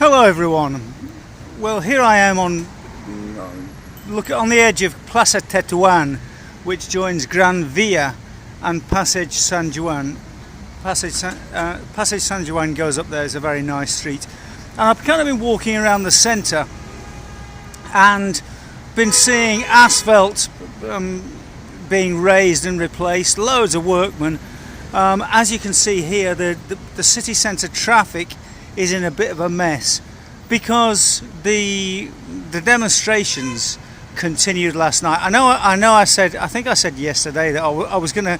Hello everyone. Well, here I am on the edge of Plaça Tetuan, which joins Gran Via and Passage San Juan. Passage San Juan goes up there. It's a very nice street, and I've kind of been walking around the centre and been seeing asphalt being raised and replaced, loads of workmen. As you can see here, the city centre traffic is in a bit of a mess because the demonstrations continued last night. I think I said yesterday that I was going to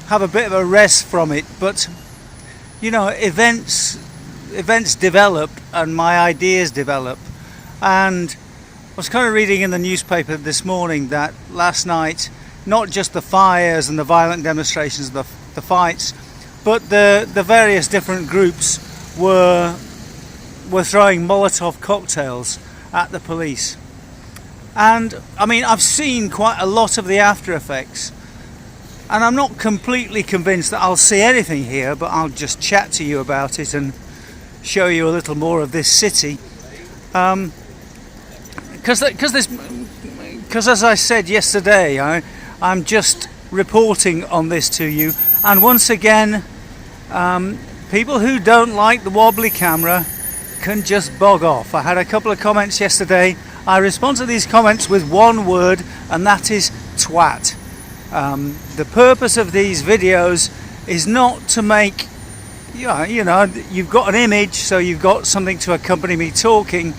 have a bit of a rest from it, but you know, events develop and my ideas develop. And I was kind of reading in the newspaper this morning that last night, not just the fires and the violent demonstrations, the fights, but the various different groups were throwing Molotov cocktails at the police. And I mean, I've seen quite a lot of the after effects, and I'm not completely convinced that I'll see anything here, but I'll just chat to you about it and show you a little more of this city. Because as I said yesterday, I'm just reporting on this to you, and once again, people who don't like the wobbly camera can just bog off. I had a couple of comments yesterday. I respond to these comments with one word, and that is twat. The purpose of these videos is not to make, you know, you've got an image, so you've got something to accompany me talking,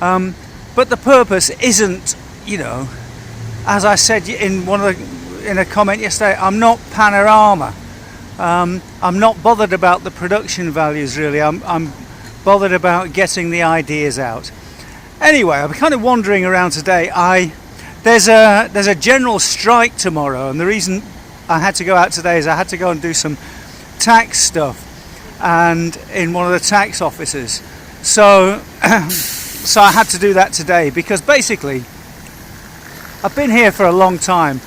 but the purpose isn't, you know, as I said in a comment yesterday, I'm not Panorama. I'm not bothered about the production values really. I'm bothered about getting the ideas out. Anyway, I'm kind of wandering around today. There's a general strike tomorrow, and the reason I had to go out today is I had to go and do some tax stuff, and in one of the tax offices. So so I had to do that today because basically I've been here for a long time.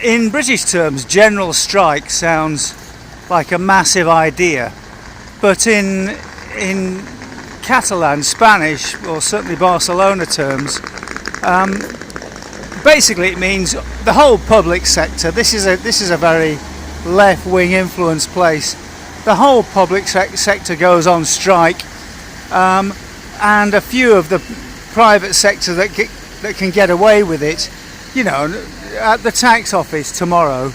In British terms, general strike sounds like a massive idea, but in Catalan, Spanish, or certainly Barcelona terms, basically it means the whole public sector. This is a very left-wing influenced place. The whole public sector goes on strike, and a few of the private sector that can get away with it, you know. At the tax office tomorrow,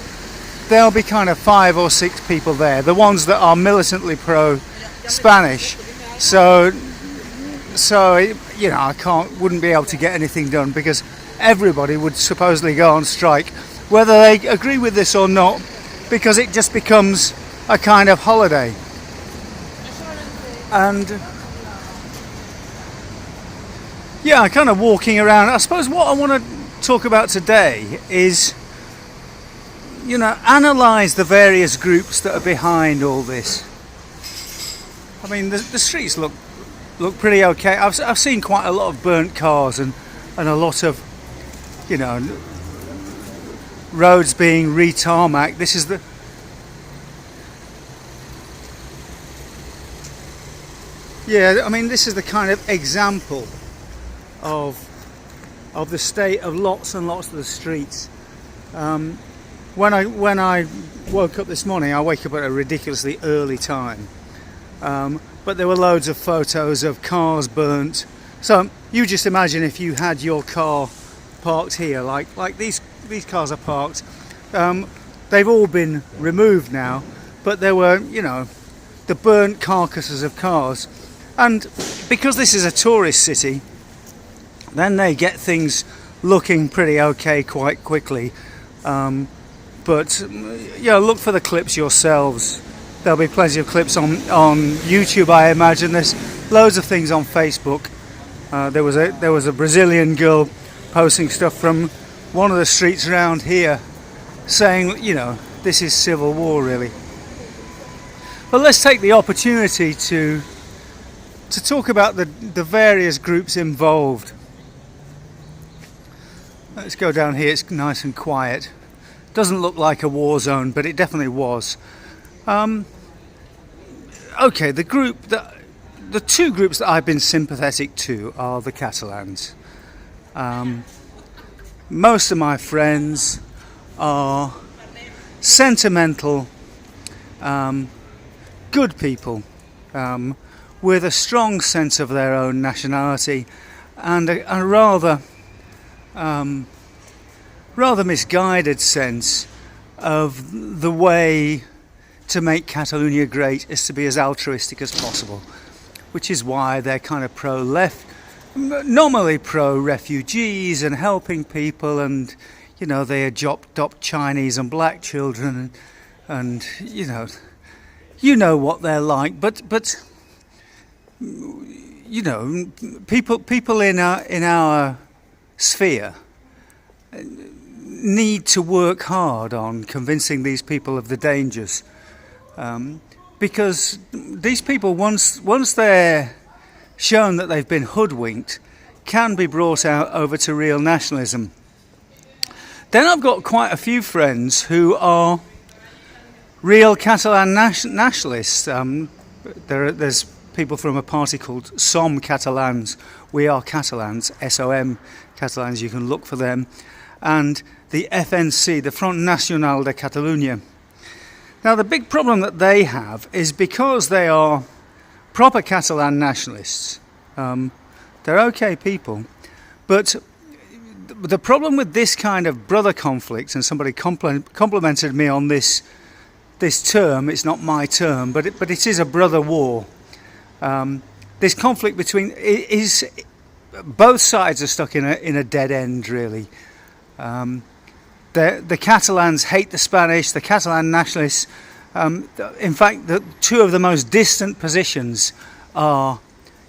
there'll be kind of 5 or 6 people there, the ones that are militantly pro-Spanish. So you know, wouldn't be able to get anything done because everybody would supposedly go on strike, whether they agree with this or not, because it just becomes a kind of holiday. And yeah, I'm kind of walking around. I suppose what I want to talk about today is, you know, analyse the various groups that are behind all this. I mean, the streets look pretty okay. I've seen quite a lot of burnt cars and a lot of, you know, roads being re-tarmacked. This is this is the kind of example of the state of lots and lots of the streets. When I woke up this morning, I wake up at a ridiculously early time, but there were loads of photos of cars burnt. So you just imagine if you had your car parked here, like these cars are parked. They've all been removed now, but there were, you know, the burnt carcasses of cars. And because this is a tourist city, then they get things looking pretty okay quite quickly. But you know, look for the clips yourselves. There'll be plenty of clips on YouTube, I imagine. There's loads of things on Facebook. There was a Brazilian girl posting stuff from one of the streets around here, saying, you know, this is civil war really. But let's take the opportunity to talk about the various groups involved. Let's go down here. It's nice and quiet. Doesn't look like a war zone, but it definitely was. Okay, the group that the two groups that I've been sympathetic to are the Catalans. Most of my friends are sentimental, good people with a strong sense of their own nationality and a rather misguided sense of the way to make Catalonia great is to be as altruistic as possible, which is why they're kind of pro-left, normally pro-refugees and helping people, and they adopt Chinese and black children, and you know what they're like, but people in our sphere need to work hard on convincing these people of the dangers, because these people, once they're shown that they've been hoodwinked, can be brought out over to real nationalism. Then I've got quite a few friends who are real Catalan nationalists. There's people from a party called Som Catalans, We Are Catalans, SOM Catalans, you can look for them, and the FNC, the Front Nacional de Catalunya. Now the big problem that they have is because they are proper Catalan nationalists, they're okay people, but the problem with this kind of brother conflict, and somebody complimented me on this term, it's not my term, but it is a brother war. This conflict between both sides are stuck in a dead end, really. The Catalans hate the Spanish, the Catalan nationalists. In fact, the two of the most distant positions are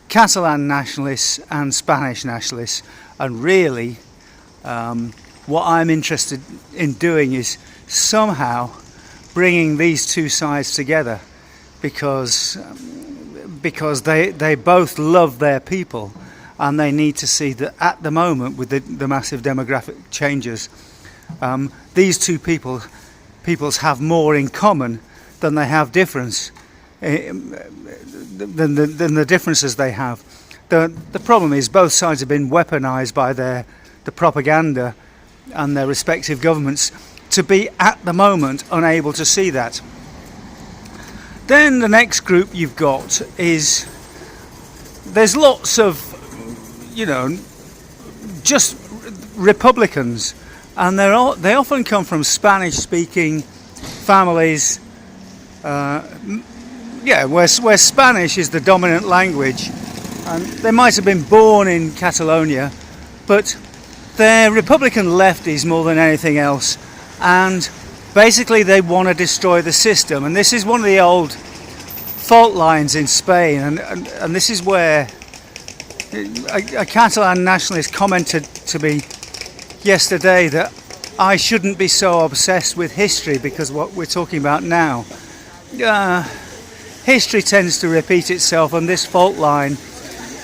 Catalan nationalists and Spanish nationalists, and really what I'm interested in doing is somehow bringing these two sides together, because they both love their people, and they need to see that at the moment, with the massive demographic changes, these two peoples have more in common than they have difference, than the differences they have. The problem is both sides have been weaponized by the propaganda and their respective governments to be at the moment unable to see that. Then the next group you've got is, there's lots of just Republicans, and they often come from Spanish-speaking families, where Spanish is the dominant language, and they might have been born in Catalonia, but they're Republican lefties more than anything else, and basically they want to destroy the system. And this is one of the old fault lines in Spain, and this is where a Catalan nationalist commented to me yesterday that I shouldn't be so obsessed with history, because what we're talking about now, history tends to repeat itself on this fault line,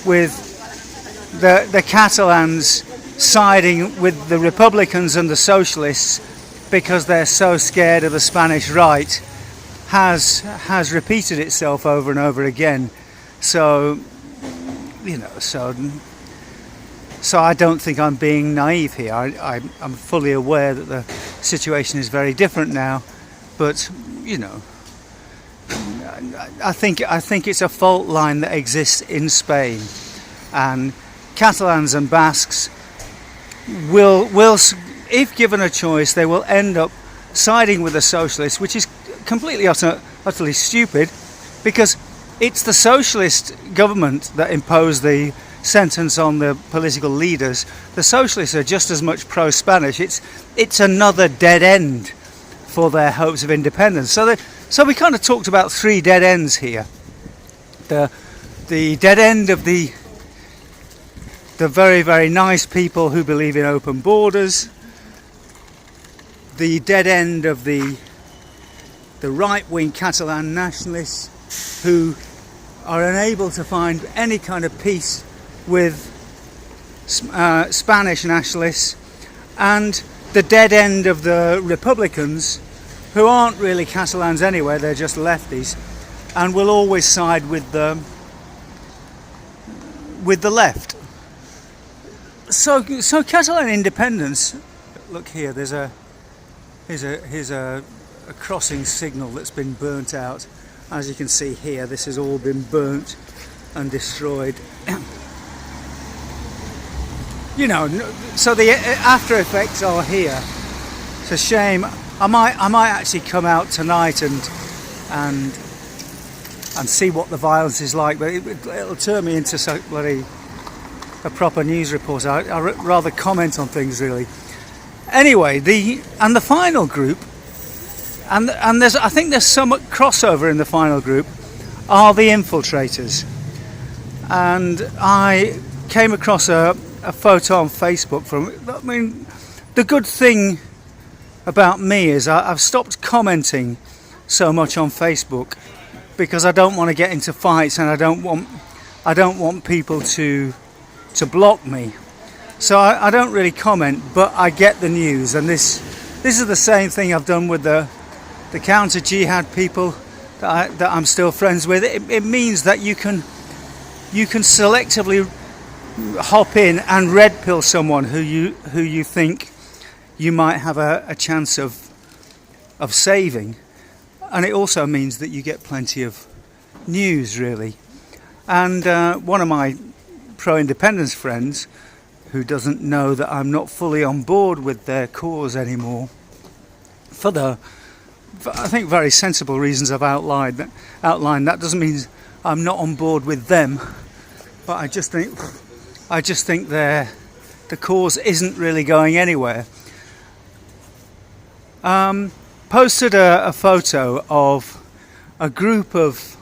with the Catalans siding with the Republicans and the Socialists because they're so scared of the Spanish right, has repeated itself over and over again. So I don't think I'm being naive here. I'm fully aware that the situation is very different now, but I think it's a fault line that exists in Spain, and Catalans and Basques will, if given a choice, they will end up siding with the socialists, which is completely utterly stupid, because it's the socialist government that imposed the sentence on the political leaders. The socialists are just as much pro-Spanish. It's another dead end for their hopes of independence. So we kind of talked about three dead ends here. The dead end of the very, very nice people who believe in open borders. The dead end of the right-wing Catalan nationalists who are unable to find any kind of peace with Spanish nationalists, and the dead end of the Republicans, who aren't really Catalans anyway, they're just lefties, and will always side with the with the left. So Catalan independence. Look here. Here's a crossing signal that's been burnt out. As you can see here, this has all been burnt and destroyed. You know, so the after effects are here. It's a shame. I might actually come out tonight and see what the violence is like, but it'll turn me into a proper news reporter. I rather comment on things really. Anyway, the final group, and I think there's some crossover in the final group, are the infiltrators. And I came across a photo on Facebook from. I mean, the good thing about me is I've stopped commenting so much on Facebook because I don't want to get into fights, and I don't want people to block me. So I don't really comment, but I get the news, and this is the same thing I've done with the counter jihad people that I'm still friends with. It means that you can selectively hop in and red pill someone who you think you might have a chance of saving, and it also means that you get plenty of news really. And one of my pro-independence friends, who doesn't know that I'm not fully on board with their cause anymore, for I think very sensible reasons I've outlined. That doesn't mean I'm not on board with them, but I just think the cause isn't really going anywhere. Posted a photo of a group of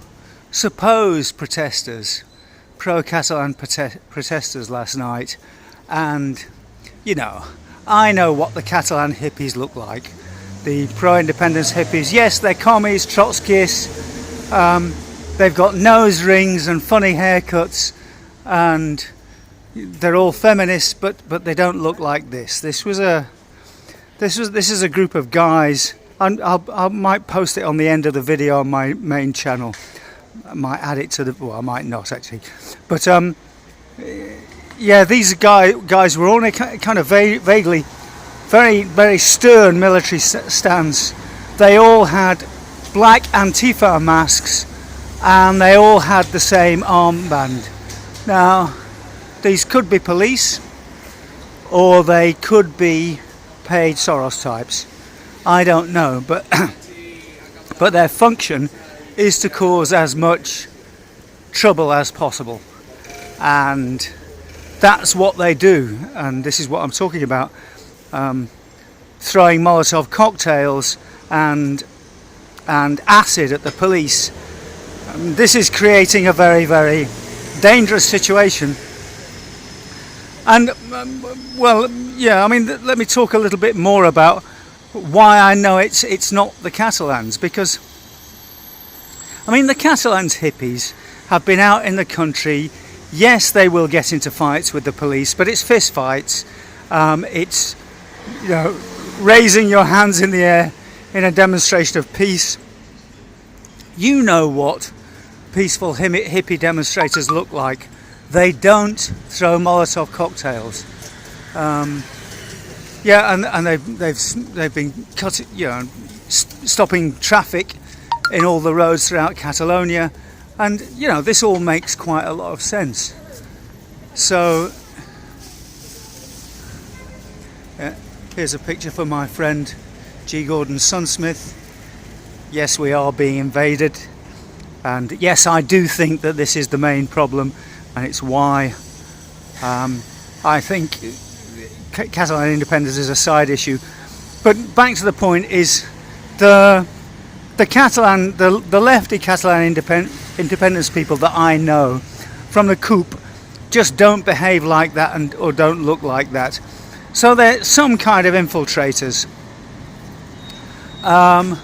supposed protesters, pro-Catalan protesters last night, and you know, I know what the Catalan hippies look like. The pro-independence hippies, yes, they're commies, Trotskyists, they've got nose rings and funny haircuts, and they're all feminists, but they don't look like this. This is a group of guys. I might post it on the end of the video on my main channel. I might add it to well, I might not actually, but yeah, these guys were all in a kind of vaguely very, very stern military stance. They all had black Antifa masks, and they all had the same armband. Now, these could be police, or they could be paid Soros types. I don't know, but but their function is to cause as much trouble as possible, and that's what they do. And this is what I'm talking about. Throwing Molotov cocktails and acid at the police. This is creating a very, very dangerous situation. And well, yeah, I mean, let me talk a little bit more about why I know it's not the Catalans, because I mean, the Catalans hippies have been out in the country. Yes, they will get into fights with the police, but it's fist fights. It's, you know, raising your hands in the air in a demonstration of peace. You know what peaceful hippie demonstrators look like. They don't throw Molotov cocktails. Yeah, and they've been cutting, you know, stopping traffic in all the roads throughout Catalonia, and you know, this all makes quite a lot of sense. So yeah, here's a picture for my friend G. Gordon Sunsmith. Yes, we are being invaded, and yes, I do think that this is the main problem, and it's why I think Catalan independence is a side issue. But back to the point is the lefty Catalan independence people that I know from the coup just don't behave like that or don't look like that. So they're some kind of infiltrators. And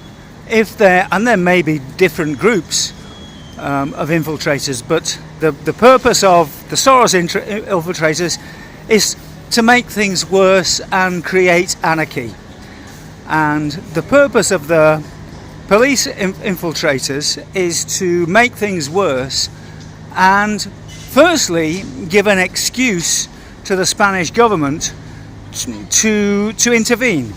there may be different groups of infiltrators, but the purpose of the Soros infiltrators is to make things worse and create anarchy. And the purpose of the police infiltrators is to make things worse and firstly give an excuse to the Spanish government to intervene.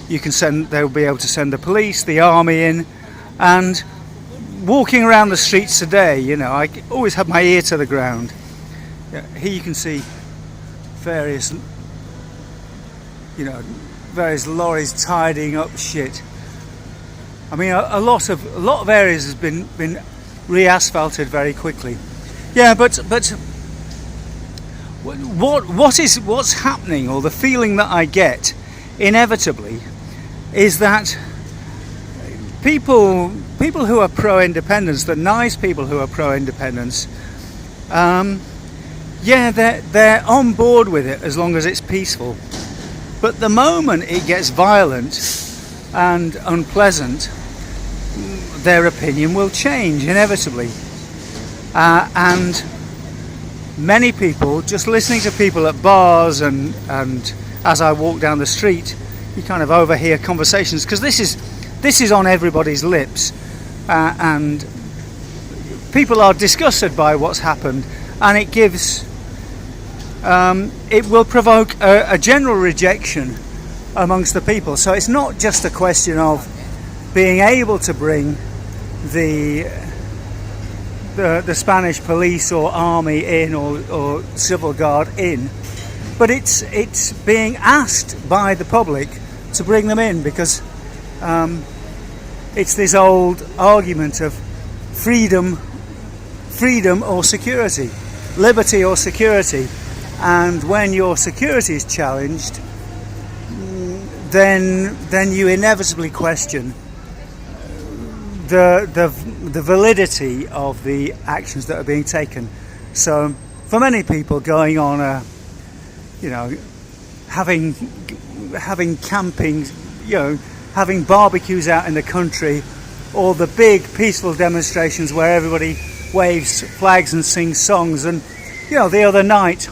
They'll be able to send the police, the army in, and walking around the streets today, I always have my ear to the ground. Here you can see various lorries tidying up shit. I mean, a lot of areas has been re-asphalted very quickly. Yeah, but what's happening, or the feeling that I get inevitably, is that people who are pro-independence, the nice people who are pro-independence, they're on board with it as long as it's peaceful. But the moment it gets violent and unpleasant, their opinion will change inevitably. And many people, just listening to people at bars and as I walk down the street, you kind of overhear conversations, because this is on everybody's lips, and people are disgusted by what's happened, and it will provoke a general rejection amongst the people. So it's not just a question of being able to bring the Spanish police or army in, or civil guard in, but it's being asked by the public to bring them in, because it's this old argument of freedom or security, liberty or security, and when your security is challenged, then you inevitably question the validity of the actions that are being taken. So for many people, going on having camping, having barbecues out in the country, or the big peaceful demonstrations where everybody waves flags and sings songs. And the other night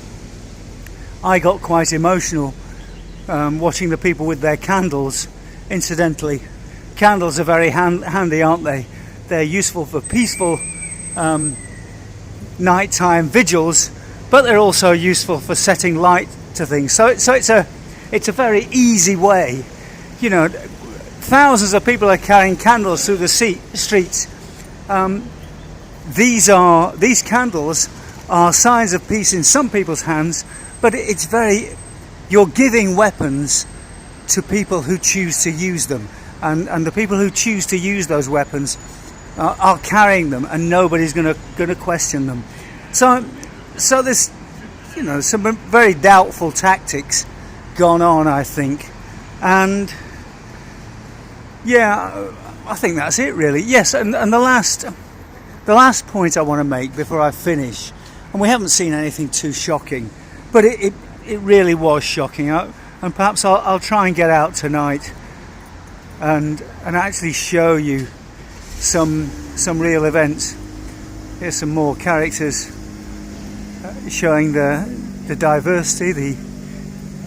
I got quite emotional watching the people with their candles. Incidentally, candles are very handy, aren't they? They're useful for peaceful nighttime vigils, but they're also useful for setting light to things. So it's a very easy way. Thousands of people are carrying candles through the streets. These candles are signs of peace in some people's hands, but you're giving weapons to people who choose to use them, and the people who choose to use those weapons are carrying them, and nobody's going to question them. So there's some very doubtful tactics gone on, I think, and I think that's it really. Yes, and the last point I want to make before I finish, and we haven't seen anything too shocking, but it really was shocking, and perhaps I'll try and get out tonight and actually show you some real events. Here's some more characters showing the diversity, the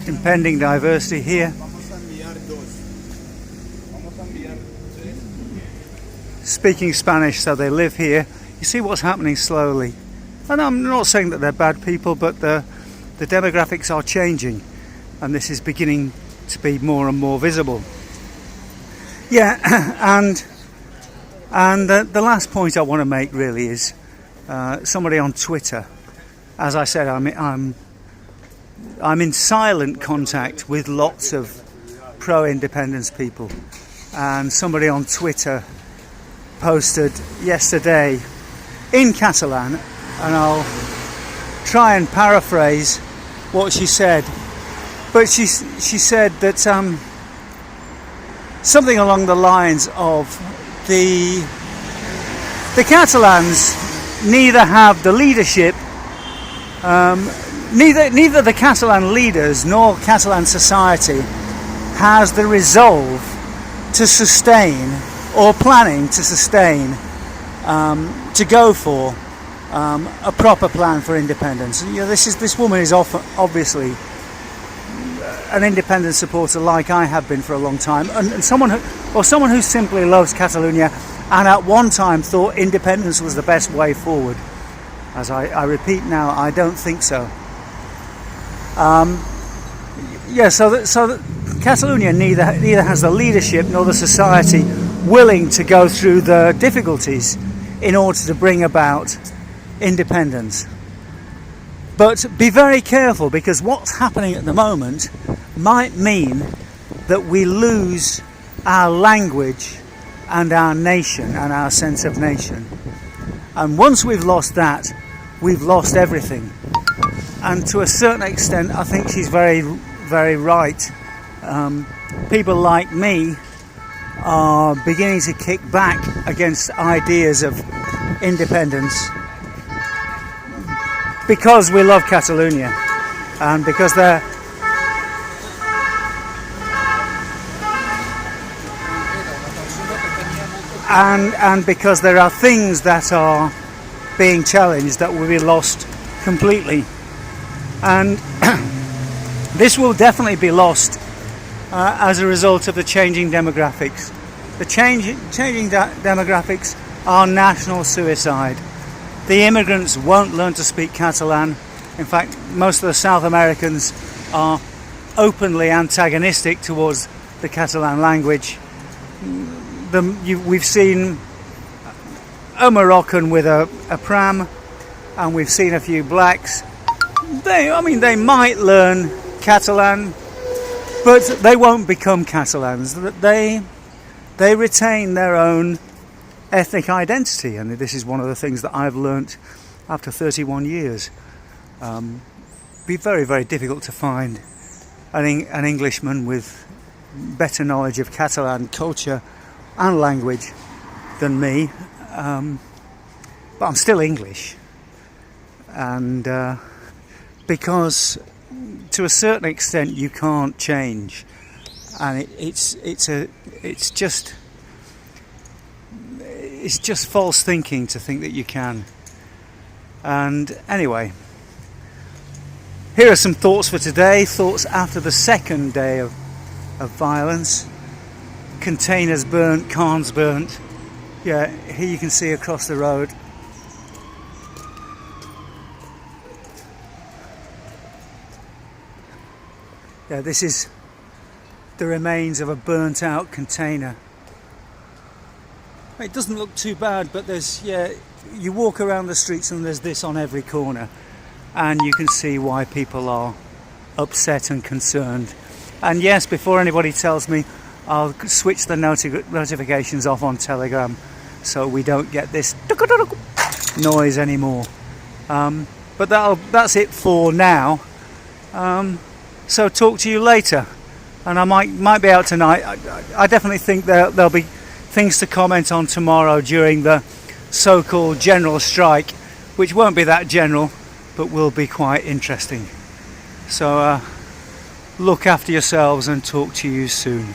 impending diversity here. Speaking Spanish, so they live here. You see what's happening slowly. And I'm not saying that they're bad people, but the demographics are changing, and this is beginning to be more and more visible. Yeah, and the last point I want to make really is somebody on Twitter. As I said, I'm in silent contact with lots of pro-independence people, and somebody on Twitter posted yesterday in Catalan, and I'll try and paraphrase what she said, but she said that something along the lines of the Catalans neither have the leadership, neither the Catalan leaders nor Catalan society has the resolve to sustain, or planning to sustain, to go for a proper plan for independence. And, this woman is obviously an independence supporter, like I have been for a long time, and someone who simply loves Catalonia, and at one time thought independence was the best way forward. As I repeat now, I don't think so. So Catalonia neither has the leadership nor the society willing to go through the difficulties in order to bring about independence. But be very careful, because what's happening at the moment might mean that we lose our language and our nation and our sense of nation. And once we've lost that, we've lost everything. And to a certain extent, I think she's very, very right. People like me are beginning to kick back against ideas of independence because we love Catalonia, and because they're and because there are things that are being challenged that will be lost completely, and this will definitely be lost as a result of the changing demographics. The changing demographics are national suicide. The immigrants won't learn to speak Catalan. In fact, most of the South Americans are openly antagonistic towards the Catalan language. We've seen a Moroccan with a pram, and we've seen a few blacks. They might learn Catalan, but they won't become Catalans. They retain their own ethnic identity, and this is one of the things that I've learnt after 31 years. Be very, very difficult to find an Englishman with better knowledge of Catalan culture and language than me, but I'm still English, and because to a certain extent you can't change, and it's just false thinking to think that you can. And anyway, here are some thoughts for today, thoughts after the second day of violence. Containers burnt, cans burnt. Yeah, here you can see across the road. Yeah, this is the remains of a burnt out container. It doesn't look too bad, but you walk around the streets and there's this on every corner, and you can see why people are upset and concerned. And yes, before anybody tells me, I'll switch the notifications off on Telegram so we don't get this noise anymore. But that's it for now. So talk to you later, and I might be out tonight. I definitely think there'll be things to comment on tomorrow during the so-called general strike, which won't be that general, but will be quite interesting. So look after yourselves, and talk to you soon.